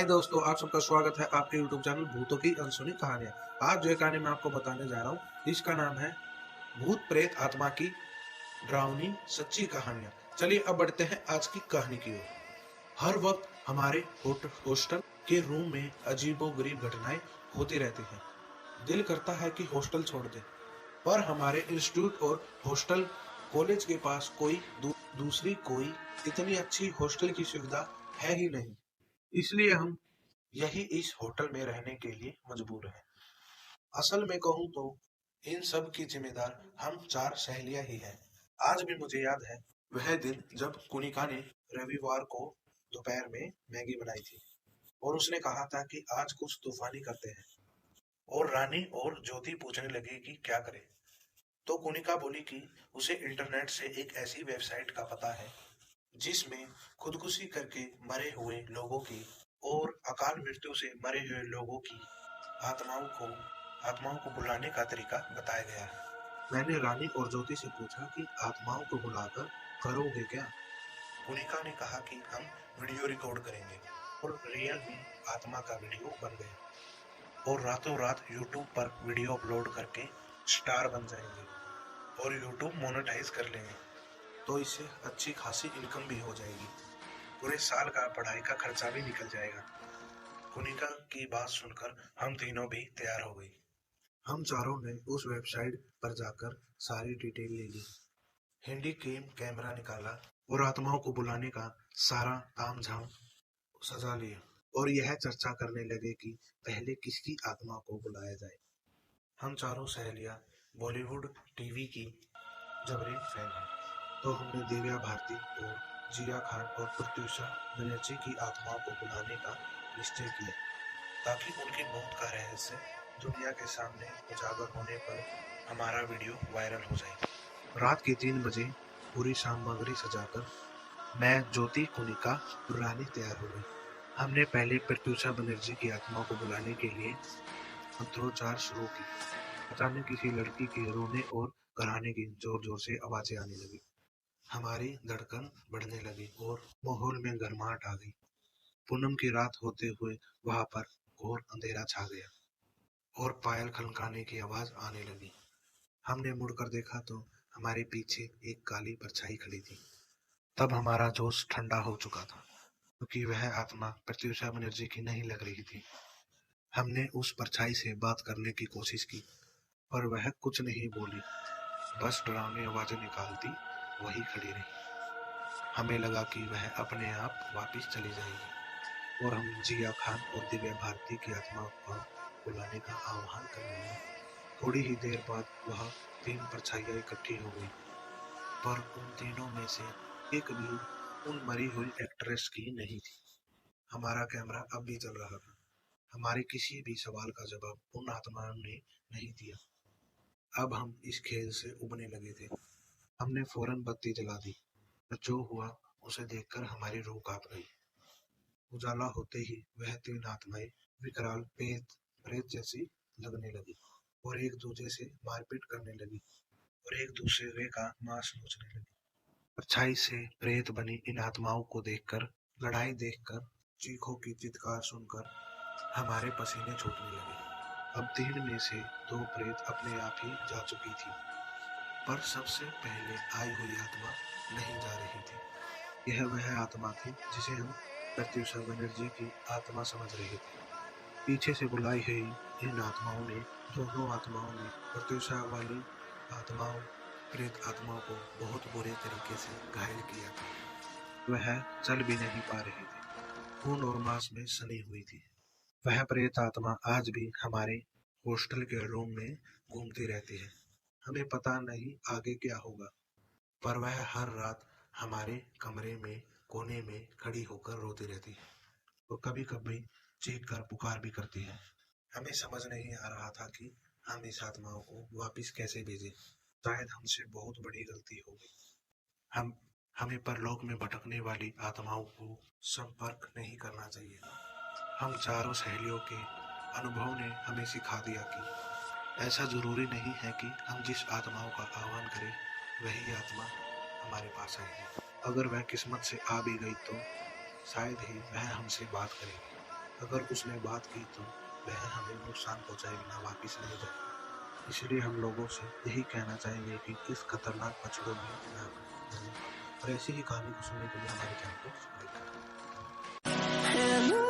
हाय दोस्तों, आप सबका स्वागत है आपके YouTube चैनल भूतों की अनसुनी कहानियां। आज जो कहानी मैं आपको बताने जा रहा हूँ, इसका नाम है भूत प्रेत आत्मा की डरावनी सच्ची कहानियां। चलिए अब बढ़ते हैं आज की कहानी की ओर। हर वक्त हमारे हॉस्टल के रूम में अजीबोगरीब घटनाएं होती रहती हैं। दिल करता है कि हॉस्टल छोड़ दे, पर हमारे इंस्टीट्यूट और हॉस्टल कॉलेज के पास कोई दूसरी कोई इतनी अच्छी हॉस्टल की सुविधा है ही नहीं। इसलिए हम यही इस होटल में रहने के लिए मजबूर हैं। असल में कहूँ तो इन सब की जिम्मेदार हम चार सहेलियां ही हैं। आज भी मुझे याद है वह दिन जब कुनिका ने रविवार को दोपहर में मैगी बनाई थी और उसने कहा था कि आज कुछ तूफानी करते हैं। और रानी और ज्योति पूछने लगी कि क्या करें। तो कुनिका बोली कि उसे इंटरनेट से एक ऐसी वेबसाइट का पता है जिसमें खुदकुशी करके मरे हुए लोगों की और अकाल मृत्यु से मरे हुए लोगों की आत्माओं को बुलाने का तरीका बताया गया है। मैंने रानी और ज्योति से पूछा कि आत्माओं को बुलाकर करोगे क्या। कुनिका ने कहा कि हम वीडियो रिकॉर्ड करेंगे और रियल में आत्मा का वीडियो बन गया और रातों रात यूट्यूब पर वीडियो अपलोड करके स्टार बन जाएंगे और यूट्यूब मोनेटाइज कर लेंगे, तो इससे अच्छी खासी इनकम भी हो जाएगी। पूरे साल का पढ़ाई का खर्चा भी निकल जाएगा। कुनिका की बात सुनकर हम तीनों भी तैयार हो गई। हम चारों ने उस वेबसाइट पर जाकर सारी डिटेल ले ली, हैंडी कैमरा निकाला और आत्माओं को बुलाने का सारा तामझाम सजा लिया और यह चर्चा करने लगे कि पहले किसकी आत्मा को बुलाया जाए। हम चारों सहेलियां बॉलीवुड टीवी की जबरे फैन हैं, तो हमने दिव्या भारती और जिया खान और प्रत्युषा बनर्जी की आत्माओं को बुलाने का निश्चय किया, ताकि उनकी मौत का रहस्य दुनिया के सामने उजागर होने पर हमारा वीडियो वायरल हो जाए। रात के 3 बजे पूरी सामग्री सजाकर मैं, ज्योति, कुनिका और रानी तैयार हो गई। हमने पहले प्रत्युषा बनर्जी की आत्मा को बुलाने के लिए मंत्रोच्चार शुरू की। अचानक किसी लड़की के रोने और कराहने की जोर जोर से आवाजें आने लगी। हमारी धड़कन बढ़ने लगी और माहौल में गर्माहट आ गई। पूनम की रात होते हुए वहां पर घोर अंधेरा छा गया और पायल खनकाने की आवाज आने लगी। हमने मुड़कर देखा तो हमारे पीछे एक काली परछाई खड़ी थी। तब हमारा जोश ठंडा हो चुका था, क्योंकि वह आत्मा प्रत्युषा बनर्जी की नहीं लग रही थी। हमने उस परछाई से बात करने की कोशिश की, पर वह कुछ नहीं बोली, बस डरावनी आवाजें निकालती वही खड़ी रही। हमें लगा कि वह अपने आप वापिस चली जाएगी और हम जिया खान और दिव्या भारती की आत्मा को बुलाने का आह्वान करने लगे। थोड़ी ही देर बाद वह 3 परछाइयां इकट्ठी हो गई, पर उन तीनों में से एक भी उन मरी हुई एक्ट्रेस की नहीं थी। हमारा कैमरा अब भी चल रहा था। हमारे किसी भी सवाल का जवाब उन आत्माओं ने नहीं दिया। अब हम इस खेल से उबने लगे थे। हमने फौरन बत्ती जला दी। जो हुआ उसे देखकर हमारी रूह कांप गई। उजाला होते ही वह 3 आत्माएं विकराल प्रेत जैसी लगने लगी और एक दूसरे से मारपीट करने लगी और एक दूसरे का मांस नोचने लगी। परछाई से प्रेत बनी इन आत्माओं को देखकर, लड़ाई देखकर, चीखों की चित्कार सुनकर हमारे पसीने छूटने लगे। अब 3 में से 2 प्रेत अपने आप ही जा चुकी थी, पर सबसे पहले आई हुई आत्मा नहीं जा रही थी। यह वह आत्मा थी जिसे हम प्रत्युषा बनर्जी की आत्मा समझ रहे थे। पीछे से बुलाई हुई इन आत्माओं ने, दोनों आत्माओं ने प्रत्युषा वाली आत्माओं प्रेत आत्माओं को बहुत बुरे तरीके से घायल किया था। वह चल भी नहीं पा रही थी, खून और मांस में सनी हुई थी। वह प्रेत आत्मा आज भी हमारे हॉस्टल के रूम में घूमती रहती है। हमें पता नहीं आगे क्या होगा, पर वह हर रात हमारे कमरे में कोने में खड़ी होकर रोती रहती है और कभी कभी चीख कर पुकार भी करती है। हमें समझ नहीं आ रहा था कि हम इस आत्माओं को वापस कैसे भेजें। शायद हमसे बहुत बड़ी गलती हो गई। हमें परलोक में भटकने वाली आत्माओं को संपर्क नहीं करना चाहिए। हम चारों सहेलियों के अनुभव ने हमें सिखा दिया कि ऐसा जरूरी नहीं है कि हम जिस आत्माओं का आह्वान करें वही आत्मा हमारे पास आएगी। अगर वह किस्मत से आ भी गई तो शायद ही वह हमसे बात करेगी। अगर उसने बात की तो वह हमें नुकसान पहुंचाए बिना वापस नहीं जाएगी। इसलिए हम लोगों से यही कहना चाहेंगे कि इस खतरनाक मच्छरों में ना आए। और ऐसी ही कहानी को सुनने के लिए हमारे चैनल को सब्सक्राइब करें।